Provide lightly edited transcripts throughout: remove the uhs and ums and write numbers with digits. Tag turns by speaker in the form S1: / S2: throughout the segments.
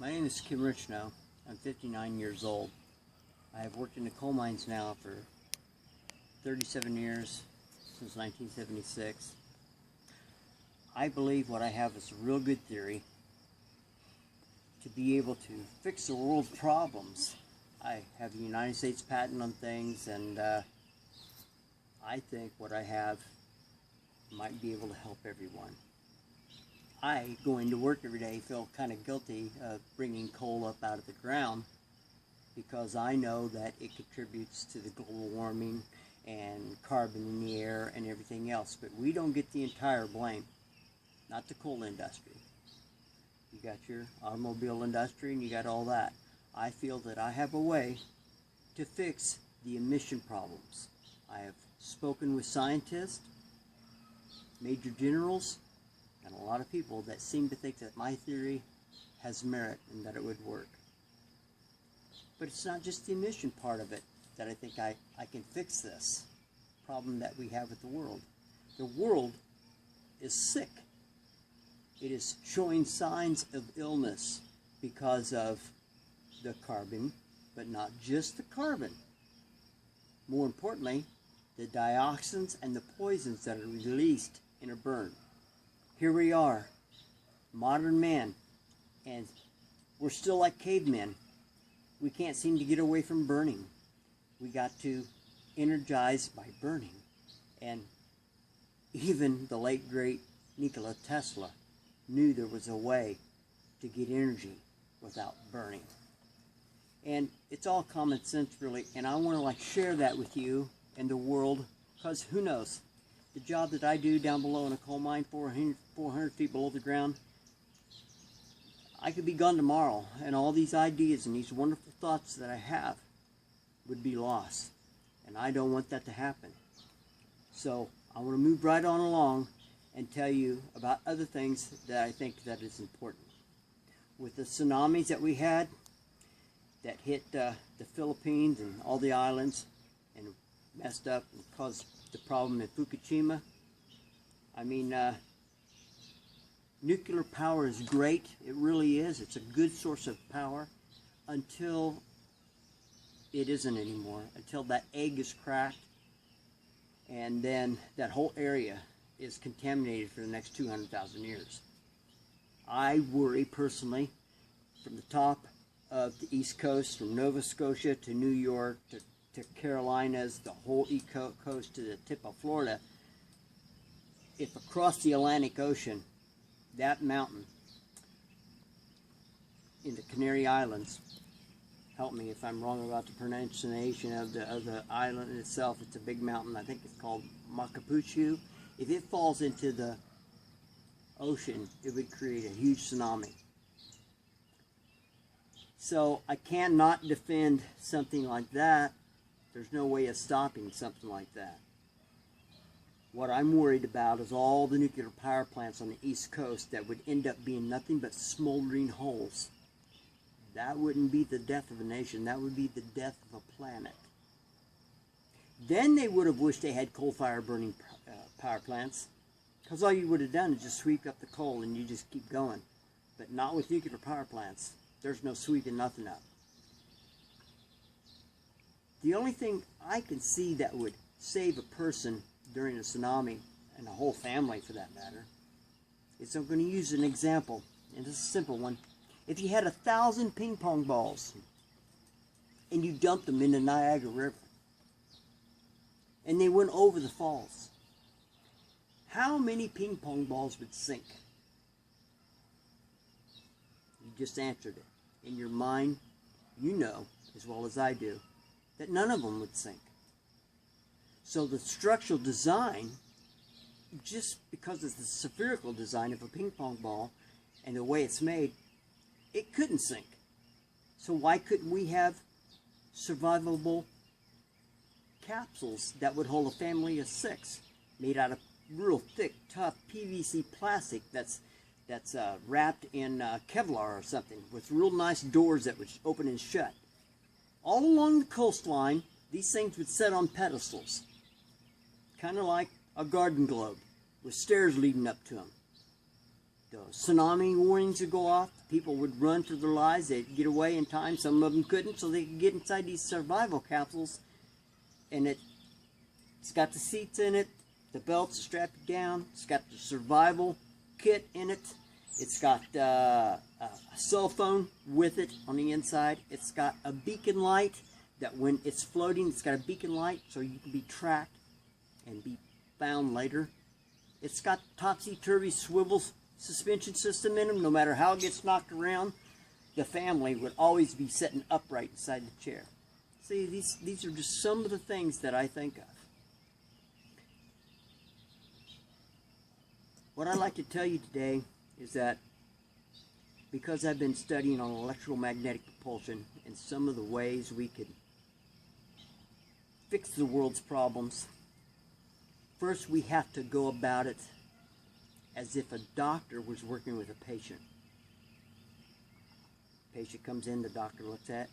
S1: My name is Richno. I'm 59 years old. I have worked in the coal mines now for 37 years, since 1976. I believe what I have is a real good theory to be able to fix the world's problems. I have a United States patent on things, and I think what I have might be able to help everyone. I, going to work every day, feel kind of guilty of bringing coal up out of the ground because I know that it contributes to the global warming and carbon in the air and everything else. But we don't get the entire blame, not the coal industry. You got your automobile industry and you got all that. I feel that I have a way to fix the emission problems. I have spoken with scientists, major generals, and a lot of people that seem to think that my theory has merit and that it would work. But it's not just the emission part of it that I think I can fix this problem that we have with the world. The world is sick. It is showing signs of illness because of the carbon, but not just the carbon. More importantly, the dioxins and the poisons that are released in a burn. Here we are, modern man, and we're still like cavemen. We can't seem to get away from burning. We got to energize by burning. And even the late, great Nikola Tesla knew there was a way to get energy without burning. And it's all common sense, really, and I want to share that with you and the world, because who knows? The job that I do down below in a coal mine, 400 feet below the ground, I could be gone tomorrow, and all these ideas and these wonderful thoughts that I have would be lost. And I don't want that to happen. So I want to move right on along and tell you about other things that I think that is important. With the tsunamis that we had that hit the Philippines and all the islands and messed up and caused the problem in Fukushima. I mean, nuclear power is great. It really is. It's a good source of power until it isn't anymore, until that egg is cracked, and then that whole area is contaminated for the next 200,000 years. I worry personally from the top of the East Coast, from Nova Scotia to New York to Carolinas, the whole East Coast to the tip of Florida. If across the Atlantic Ocean, that mountain in the Canary Islands, help me if I'm wrong about the pronunciation of the island itself, it's a big mountain, I think it's called Machu. If it falls into the ocean, it would create a huge tsunami. So I cannot defend something like that. There's no way of stopping something like that. What I'm worried about is all the nuclear power plants on the East Coast that would end up being nothing but smoldering holes. That wouldn't be the death of a nation. That would be the death of a planet. Then they would have wished they had coal-fired burning power plants, because all you would have done is just sweep up the coal and you just keep going. But not with nuclear power plants. There's no sweeping nothing up. The only thing I can see that would save a person during a tsunami, and a whole family for that matter, is I'm going to use an example, and it's a simple one. If you had 1,000 ping pong balls and you dumped them in the Niagara River and they went over the falls, how many ping pong balls would sink? You just answered it. In your mind, you know as well as I do that none of them would sink. So the structural design, just because of the spherical design of a ping pong ball and the way it's made, it couldn't sink. So why couldn't we have survivable capsules that would hold a family of 6, made out of real thick, tough PVC plastic that's wrapped in Kevlar or something, with real nice doors that would open and shut? All along the coastline, these things would sit on pedestals, kind of like a garden globe, with stairs leading up to them. the tsunami warnings would go off. People would run for their lives. They'd get away in time. Some of them couldn't, so they could get inside these survival capsules. And it's got the seats in it. The belts strapped down. It's got the survival kit in it. It's got a cell phone with it on the inside. It's got a beacon light that when it's floating, it's got a beacon light so you can be tracked and be found later. It's got topsy-turvy swivel suspension system in them. No matter how it gets knocked around, the family would always be sitting upright inside the chair. See, these are just some of the things that I think of. What I'd like to tell you today is that because I've been studying on electromagnetic propulsion and some of the ways we could fix the world's problems, first we have to go about it as if a doctor was working with a patient. Patient comes in, the doctor looks at.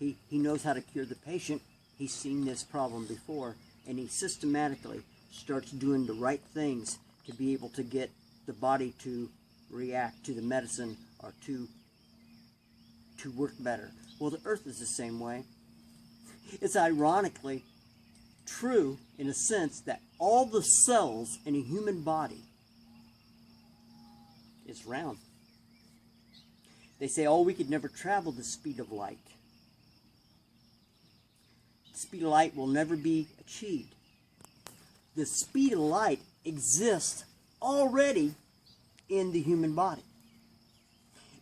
S1: He knows how to cure the patient. He's seen this problem before, and he systematically starts doing the right things to be able to get the body to react to the medicine or to work better. Well, the earth is the same way. It's ironically true in a sense that all the cells in a human body is round. They say, oh, we could never travel the speed of light. The speed of light will never be achieved. The speed of light exists already in the human body.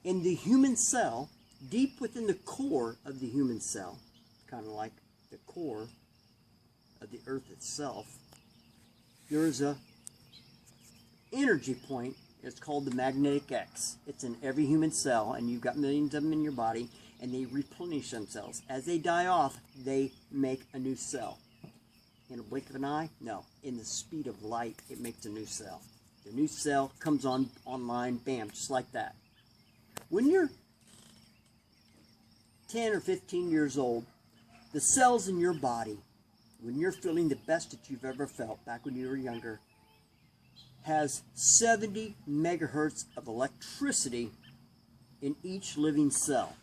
S1: In the human cell, deep within the core of the human cell, kind of like the core of the earth itself, there is a energy point. It's called the magnetic X. It's in every human cell, and you've got millions of them in your body, and they replenish themselves. As they die off, they make a new cell. In a blink of an eye? No. In the speed of light, it makes a new cell. The new cell comes online, bam, just like that. When you're 10 or 15 years old, the cells in your body, when you're feeling the best that you've ever felt back when you were younger, has 70 megahertz of electricity in each living cell.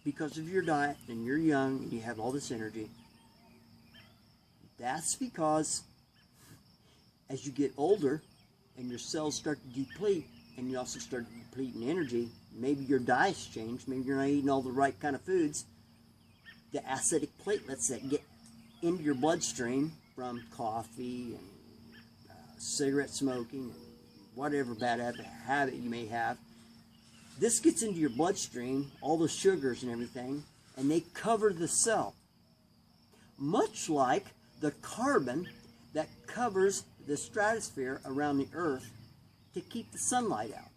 S1: Because of your diet, and you're young, and you have all this energy. That's because as you get older and your cells start to deplete, and you also start depleting energy, maybe your diet's changed, maybe you're not eating all the right kind of foods, the acidic platelets that get into your bloodstream from coffee and cigarette smoking, and whatever bad habit you may have, this gets into your bloodstream, all the sugars and everything, and they cover the cell. Much like the carbon that covers the stratosphere around the earth to keep the sunlight out.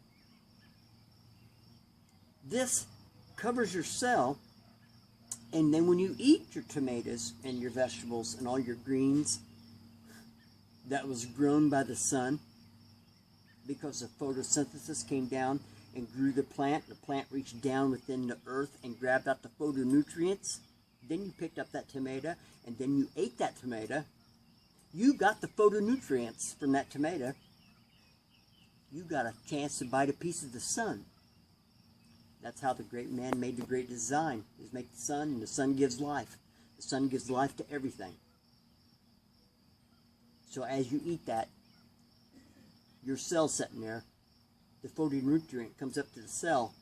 S1: This covers your cell, and then when you eat your tomatoes and your vegetables and all your greens that was grown by the sun, because the photosynthesis came down and grew the plant reached down within the earth and grabbed out the photonutrients, then you picked up that tomato, and then you ate that tomato, you got the photonutrients from that tomato, you got a chance to bite a piece of the sun. That's how the great man made the great design, is make the sun, and the sun gives life. The sun gives life to everything. So as you eat that, your cell's sitting there, the photonutrient comes up to the cell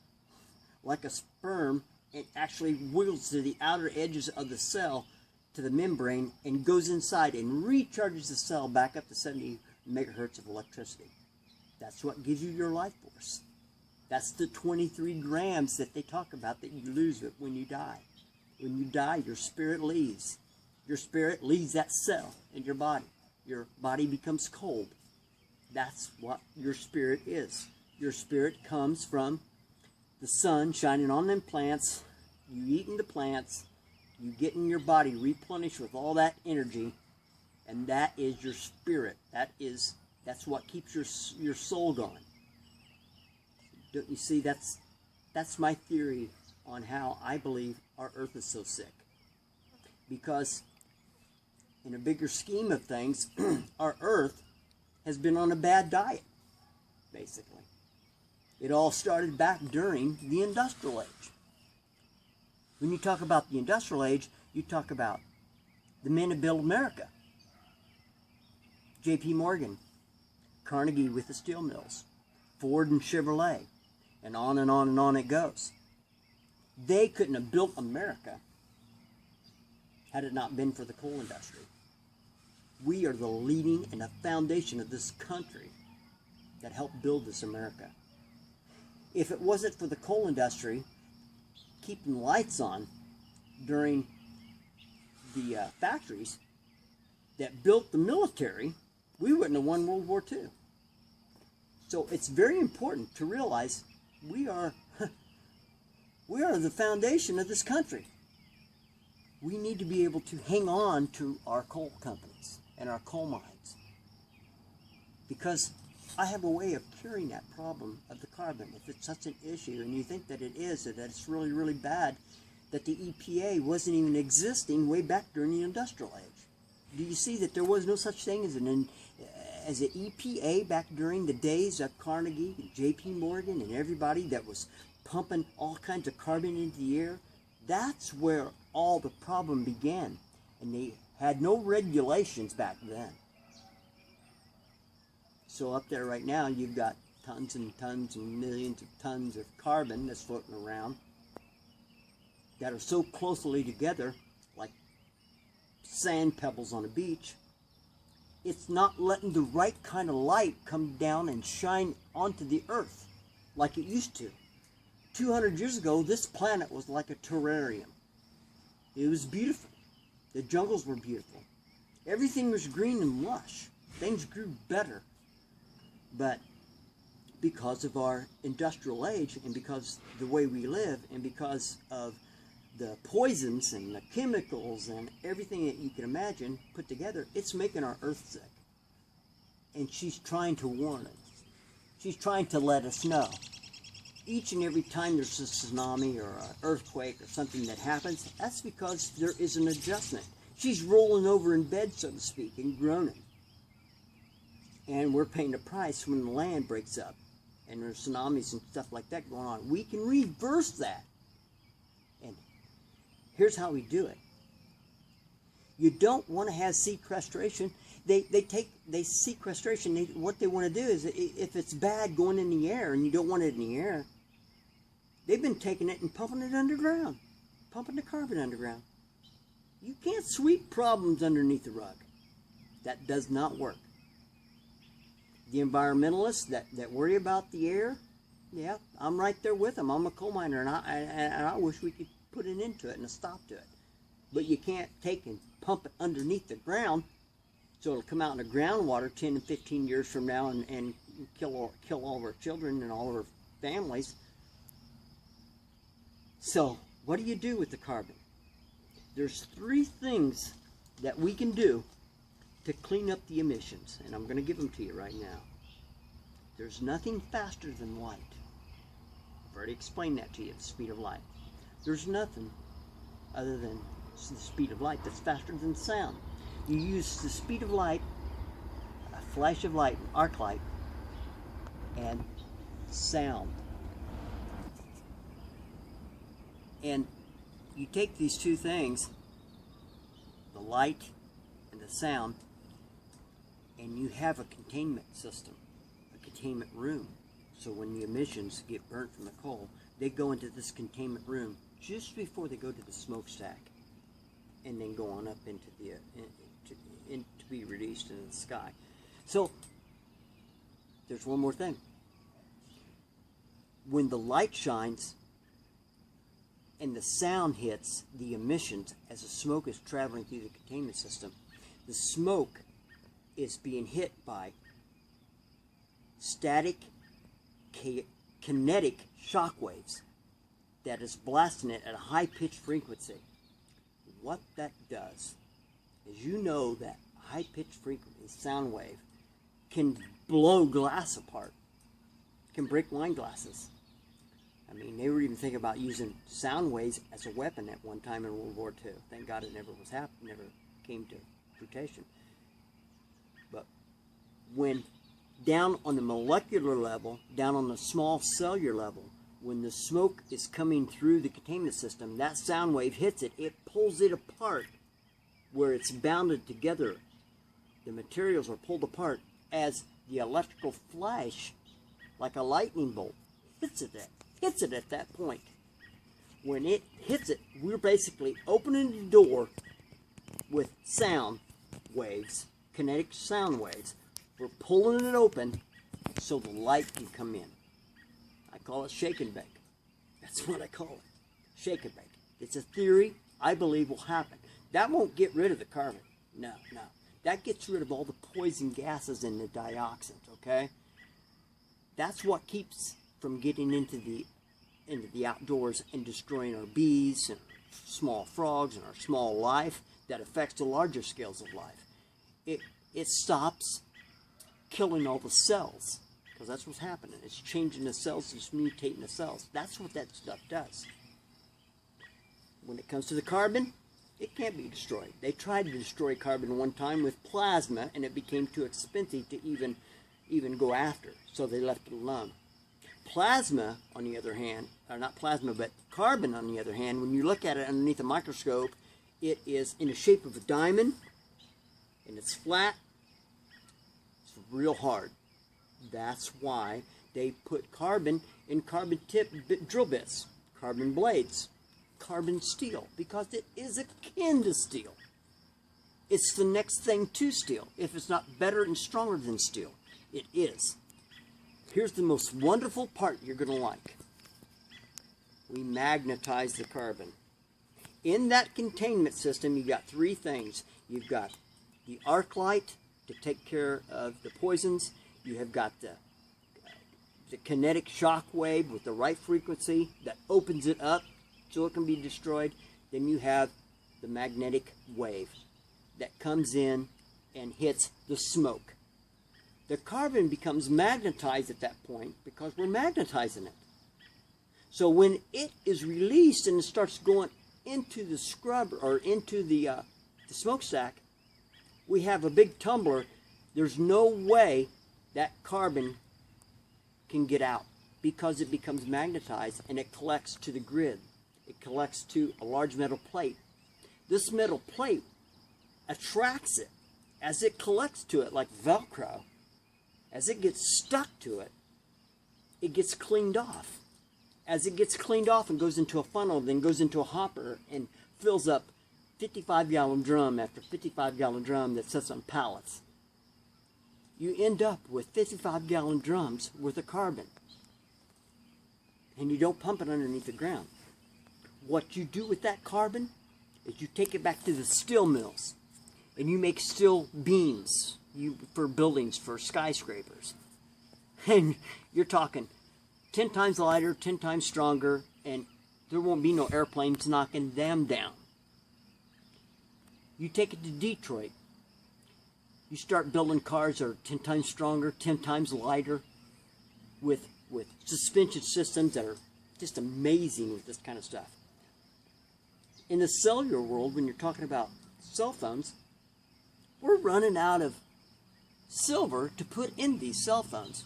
S1: like a sperm. It actually wiggles to the outer edges of the cell to the membrane and goes inside and recharges the cell back up to 70 megahertz of electricity. That's what gives you your life force. That's the 23 grams that they talk about that you lose it when you die. When you die, your spirit leaves. Your spirit leaves that cell in your body. Your body becomes cold. That's what your spirit is. Your spirit comes from the sun shining on them plants, you eating the plants, you getting your body replenished with all that energy, and that is your spirit. That's what keeps your soul going. Don't you see? That's my theory on how I believe our earth is so sick. Because in a bigger scheme of things, our earth has been on a bad diet, basically. It all started back during the Industrial Age. When you talk about the Industrial Age, you talk about the men who built America. J.P. Morgan, Carnegie with the steel mills, Ford and Chevrolet, and on and on and on it goes. They couldn't have built America had it not been for the coal industry. We are the leading and the foundation of this country that helped build this America. If it wasn't for the coal industry keeping lights on during the factories that built the military, we wouldn't have won World War II. So it's very important to realize we are the foundation of this country. We need to be able to hang on to our coal companies and our coal mines, because I have a way of curing that problem of the carbon. If it's such an issue and you think that it is, or that it's really, really bad, that the EPA wasn't even existing way back during the Industrial Age. Do you see that there was no such thing as an EPA back during the days of Carnegie and J.P. Morgan and everybody that was pumping all kinds of carbon into the air? That's where all the problem began. And they had no regulations back then. So up there right now, you've got tons and tons and millions of tons of carbon that's floating around that are so closely together, like sand pebbles on a beach. It's not letting the right kind of light come down and shine onto the earth like it used to. 200 years ago, this planet was like a terrarium. It was beautiful. The jungles were beautiful. Everything was green and lush. Things grew better. But because of our industrial age, and because the way we live, and because of the poisons and the chemicals and everything that you can imagine put together, it's making our earth sick. And she's trying to warn us. She's trying to let us know. Each and every time there's a tsunami or an earthquake or something that happens, that's because there is an adjustment. She's rolling over in bed, so to speak, and groaning. And we're paying the price when the land breaks up and there's tsunamis and stuff like that going on. We can reverse that. And here's how we do it. You don't want to have sequestration. Sequestration, what they want to do is, if it's bad going in the air and you don't want it in the air, they've been taking it and pumping it underground, pumping the carbon underground. You can't sweep problems underneath the rug. That does not work. The environmentalists that worry about the air, yeah, I'm right there with them. I'm a coal miner, and I wish we could put an end to it and a stop to it. But you can't take and pump it underneath the ground so it'll come out in the groundwater 10 and 15 years from now and kill all of our children and all of our families. So what do you do with the carbon? There's 3 things that we can do to clean up the emissions, and I'm going to give them to you right now. There's nothing faster than light. I've already explained that to you, the speed of light. There's nothing other than the speed of light that's faster than sound. You use the speed of light, a flash of light, an arc light, and sound. And you take these 2 things, the light and the sound, and you have a containment system, a containment room. So when the emissions get burnt from the coal, they go into this containment room just before they go to the smokestack, and then go on up into the to be released into the sky. So there's one more thing. When the light shines and the sound hits the emissions as the smoke is traveling through the containment system, the smoke is being hit by static kinetic shock waves that is blasting it at a high-pitched frequency. What that does is, you know, that high-pitched frequency sound wave can blow glass apart, can break wine glasses. I mean, they were even thinking about using sound waves as a weapon at one time in World War II. Thank God it never came to fruition. But when down on the molecular level, down on the small cellular level, when the smoke is coming through the containment system, that sound wave hits it, it pulls it apart where it's bounded together. The materials are pulled apart as the electrical flash, like a lightning bolt, hits it at that point. When it hits it, we're basically opening the door with sound waves, kinetic sound waves. We're pulling it open so the light can come in. I call it shake and bake. That's what I call it. Shake and bake. It's a theory I believe will happen. That won't get rid of the carbon. No. That gets rid of all the poison gases and the dioxins, okay? That's what keeps from getting into the outdoors and destroying our bees and small frogs and our small life that affects the larger scales of life. It stops killing all the cells, because that's what's happening. It's changing the cells, it's mutating the cells. That's what that stuff does. When it comes to the carbon, it can't be destroyed. They tried to destroy carbon one time with plasma, and it became too expensive to even go after, so they left it alone. Plasma, on the other hand, or not plasma, but carbon, on the other hand, when you look at it underneath a microscope, it is in the shape of a diamond, and it's flat. It's real hard. That's why they put carbon in carbon tip drill bits, carbon blades, carbon steel, because it is akin to steel. It's the next thing to steel. If it's not better and stronger than steel, it is. Here's the most wonderful part you're going to like. We magnetize the carbon. In that containment system, you've got three things. You've got the arc light to take care of the poisons. You have got the kinetic shock wave with the right frequency that opens it up so it can be destroyed. Then you have the magnetic wave that comes in and hits the smoke. The carbon becomes magnetized at that point because we're magnetizing it. So when it is released and it starts going into the scrubber or into the smokestack, we have a big tumbler. There's no way that carbon can get out because it becomes magnetized and it collects to the grid. It collects to a large metal plate. This metal plate attracts it. As it collects to it like Velcro, as it gets stuck to it, it gets cleaned off. As it gets cleaned off and goes into a funnel, then goes into a hopper and fills up 55-gallon drum after 55-gallon drum that sits on pallets. You end up with 55-gallon drums worth of carbon. And you don't pump it underneath the ground. What you do with that carbon is you take it back to the steel mills and you make steel beams for buildings, for skyscrapers. And you're talking 10 times lighter, 10 times stronger, and there won't be no airplanes knocking them down. You take it to Detroit. You start building cars that are 10 times stronger, 10 times lighter, with suspension systems that are just amazing with this kind of stuff. In the cellular world, when you're talking about cell phones, we're running out of silver to put in these cell phones.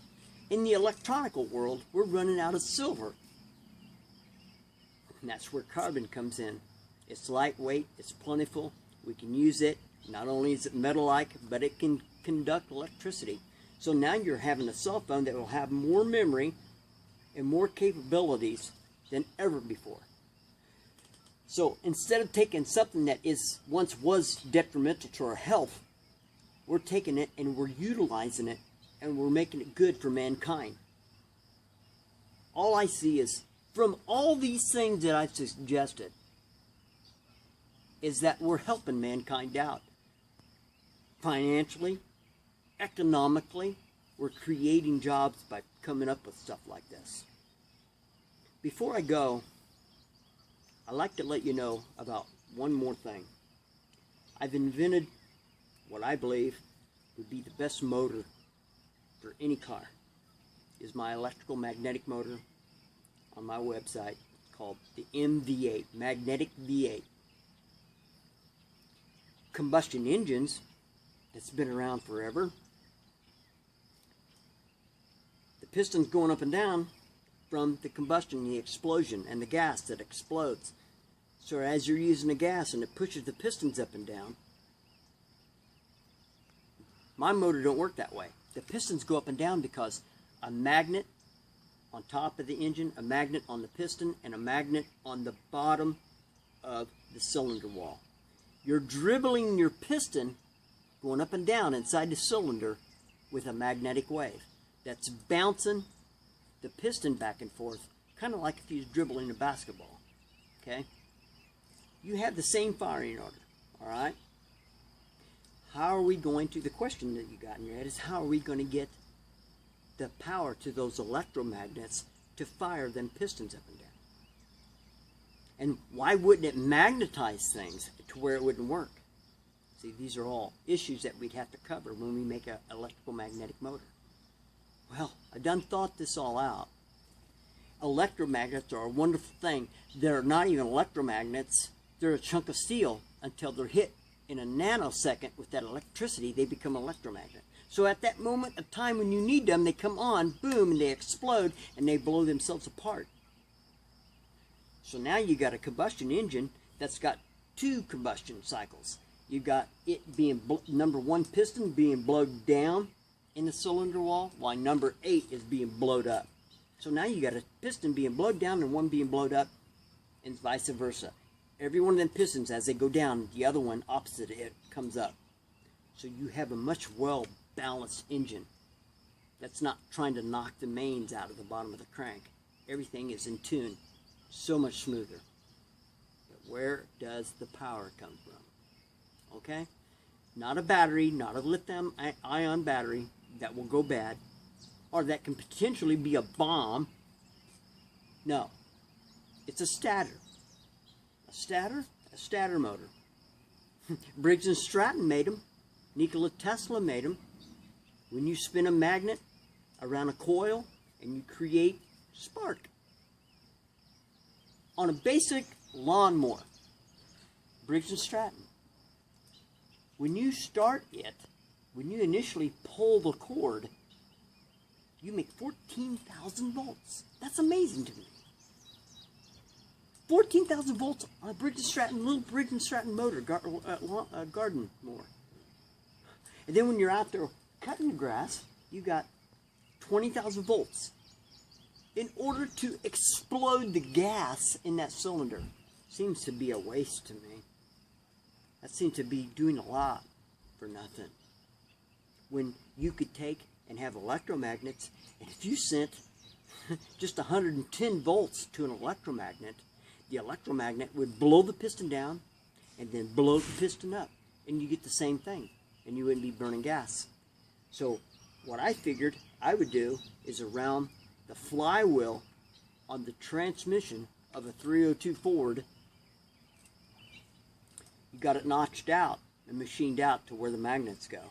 S1: In the electronical world, we're running out of silver. And that's where carbon comes in. It's lightweight, it's plentiful, we can use it. Not only is it metal-like, but it can conduct electricity. So now you're having a cell phone that will have more memory and more capabilities than ever before. So instead of taking something that once was detrimental to our health, we're taking it and we're utilizing it and we're making it good for mankind. All I see is, from all these things that I've suggested, is that we're helping mankind out. Financially, economically, we're creating jobs by coming up with stuff like this. Before I go, I'd like to let you know about one more thing. I've invented what I believe would be the best motor for any car. Is my electrical magnetic motor on my website called the MV8, Magnetic V8. Combustion engines, that's been around forever. piston's going up and down from the combustion, the explosion, and the gas that explodes. So as you're using the gas and it pushes the pistons up and down, my motor don't work that way. The pistons go up and down because a magnet on top of the engine, a magnet on the piston, and a magnet on the bottom of the cylinder wall. You're dribbling your piston going up and down inside the cylinder with a magnetic wave that's bouncing the piston back and forth, kind of like if you was dribbling a basketball. Okay? You have the same firing order, all right? How are we going to, the question that you got in your head is, how are we going to get the power to those electromagnets to fire them pistons up and down? And why wouldn't it magnetize things to where it wouldn't work? See, these are all issues that we'd have to cover when we make an electrical magnetic motor. Well, I done thought this all out. Electromagnets are a wonderful thing. They're not even electromagnets. They're a chunk of steel until they're hit in a nanosecond with that electricity. They become electromagnet. So at that moment of time when you need them, they come on, boom, and they explode, and they blow themselves apart. So now you got a combustion engine that's got two combustion cycles. You got it being, number 1 piston being blown down in the cylinder wall, while number 8 is being blowed up. So now you got a piston being blown down and one being blowed up, and vice versa. Every one of them pistons, as they go down, the other one opposite it comes up. So you have a much well-balanced engine that's not trying to knock the mains out of the bottom of the crank. Everything is in tune, so much smoother. But where does the power come from? Okay? Not a battery, not a lithium-ion battery that will go bad, or that can potentially be a bomb. No. It's a stator. A stator? A stator motor. Briggs and Stratton made them. Nikola Tesla made them. When you spin a magnet around a coil and you create spark. On a basic lawnmower, Briggs and Stratton. When you start it, when you initially pull the cord, you make 14,000 volts. That's amazing to me. 14,000 volts on a Briggs and Stratton, little Briggs and Stratton motor, garden mower. And then when you're out there cutting the grass, you got 20,000 volts. In order to explode the gas in that cylinder, seems to be a waste to me. That seems to be doing a lot for nothing. When you could take and have electromagnets, and if you sent just 110 volts to an electromagnet, the electromagnet would blow the piston down and then blow the piston up, and you get the same thing, and you wouldn't be burning gas. So what I figured I would do is around the flywheel on the transmission of a 302 Ford, you got it notched out and machined out to where the magnets go.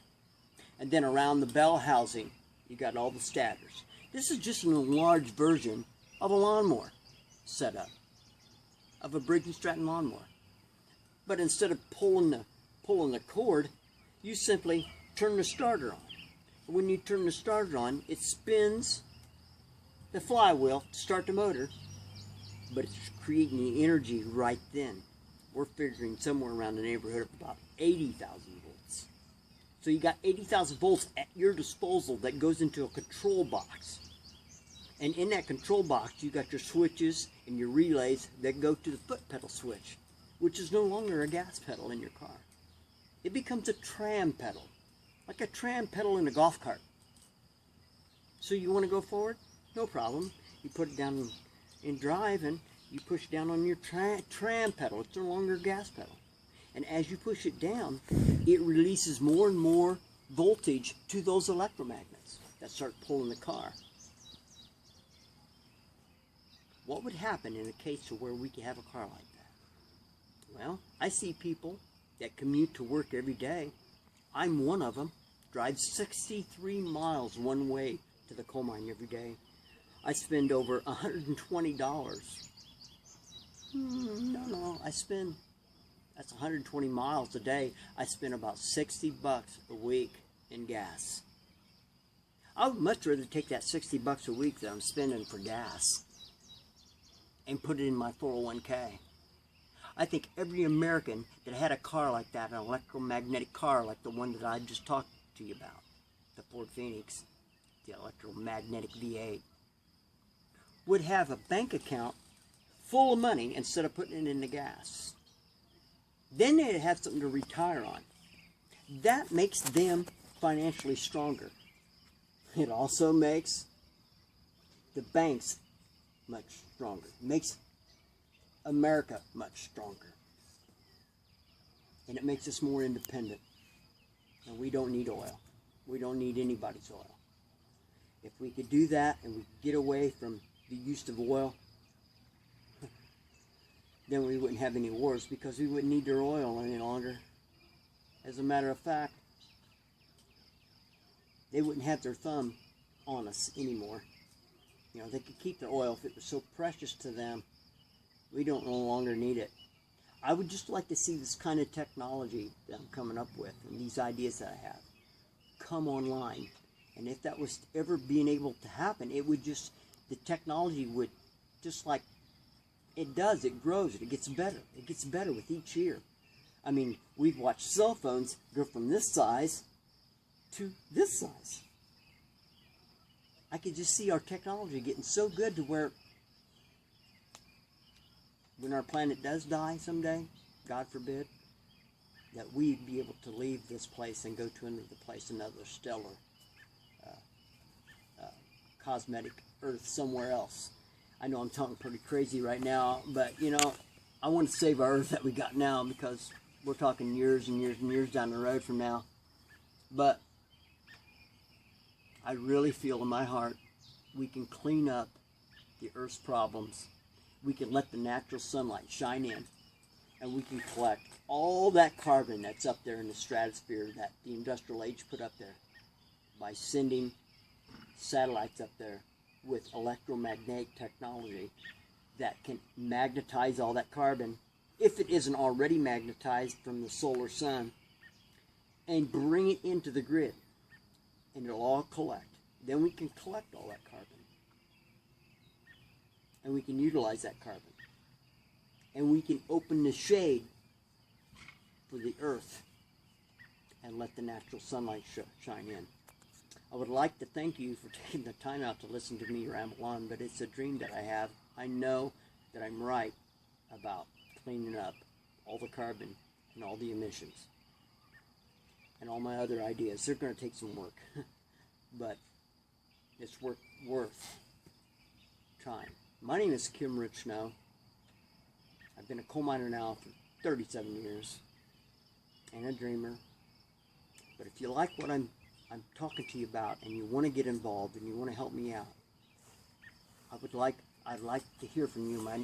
S1: And then around the bell housing, you got all the stators. This is just an enlarged version of a lawnmower setup, of a Briggs and Stratton lawnmower. But instead of pulling the cord, you simply turn the starter on. When you turn the starter on, it spins the flywheel to start the motor, but it's creating the energy right then. We're figuring somewhere around the neighborhood of about 80,000 volts. So you got 80,000 volts at your disposal that goes into a control box. And in that control box, you got your switches and your relays that go to the foot pedal switch, which is no longer a gas pedal in your car. It becomes a tram pedal, like a tram pedal in a golf cart. So you want to go forward? No problem. You put it down in drive and you push down on your tram pedal. It's no longer a gas pedal. And as you push it down, it releases more and more voltage to those electromagnets that start pulling the car. What would happen in a case to where we could have a car like that? Well, I see people that commute to work every day. I'm one of them. Drive 63 miles one way to the coal mine every day. I spend over $120. That's 120 miles a day. I spend about $60 a week in gas. I would much rather take that $60 a week that I'm spending for gas and put it in my 401k. I think every American that had a car like that, an electromagnetic car like the one that I just talked to you about, the Ford Phoenix, the electromagnetic V8, would have a bank account full of money instead of putting it in the gas. Then they'd have something to retire on. That makes them financially stronger. It also makes the banks much stronger. It makes America much stronger. And it makes us more independent. And we don't need oil. We don't need anybody's oil. If we could do that and we could get away from the use of oil, then we wouldn't have any wars because we wouldn't need their oil any longer. As a matter of fact, they wouldn't have their thumb on us anymore. You know, they could keep their oil if it was so precious to them. We don't no longer need it. I would just like to see this kind of technology that I'm coming up with and these ideas that I have come online. And if that was ever being able to happen, it would just, the technology would, just like it does, it grows, it gets better. It gets better with each year. I mean, we've watched cell phones go from this size to this size. I could just see our technology getting so good to where when our planet does die someday, God forbid, that we'd be able to leave this place and go to another place, another stellar, cosmetic Earth somewhere else. I know I'm talking pretty crazy right now, but you know, I want to save our Earth that we got now because we're talking years and years and years down the road from now. But I really feel in my heart we can clean up the Earth's problems. We can let the natural sunlight shine in, and we can collect all that carbon that's up there in the stratosphere that the industrial age put up there by sending satellites up there with electromagnetic technology that can magnetize all that carbon, if it isn't already magnetized from the solar sun, and bring it into the grid, and it'll all collect. Then we can collect all that carbon, and we can utilize that carbon, and we can open the shade for the Earth and let the natural sunlight shine in. I would like to thank you for taking the time out to listen to me ramble on, but it's a dream that I have. I know that I'm right about cleaning up all the carbon and all the emissions and all my other ideas. They're going to take some work, but it's worth time. My name is Kim Richno. I've been a coal miner now for 37 years and a dreamer. But if you like what I'm talking to you about and you want to get involved and you want to help me out, I'd like to hear from you. My